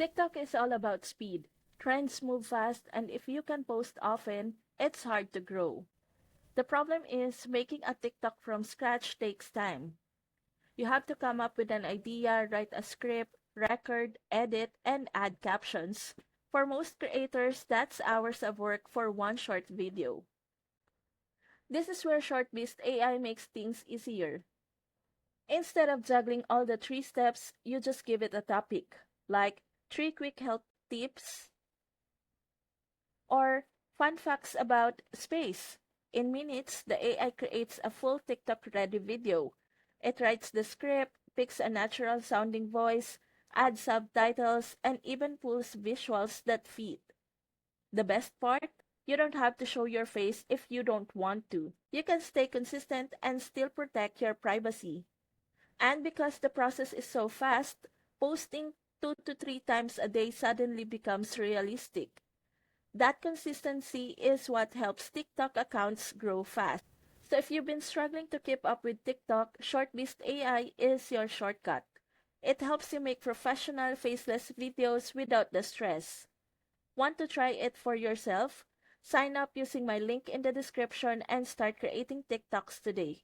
TikTok is all about speed. Trends move fast, and if you can post often, it's hard to grow. The problem is making a TikTok from scratch takes time. You have to come up with an idea, write a script, record, edit, and add captions. For most creators, that's hours of work for one short video. This is where ShortBeast AI makes things easier. Instead of juggling all the three steps, you just give it a topic, like 3 quick health tips or fun facts about space. In minutes, the AI creates a full TikTok ready video. It writes the script, picks a natural sounding voice, adds subtitles, and even pulls visuals that fit. The best part? You don't have to show your face if you don't want to. You can stay consistent and still protect your privacy. And because the process is so fast, posting 2 to 3 times a day suddenly becomes realistic. That consistency is what helps TikTok accounts grow fast. So if you've been struggling to keep up with TikTok, ShortBeast AI is your shortcut. It helps you make professional faceless videos without the stress. Want to try it for yourself? Sign up using my link in the description and start creating TikToks today.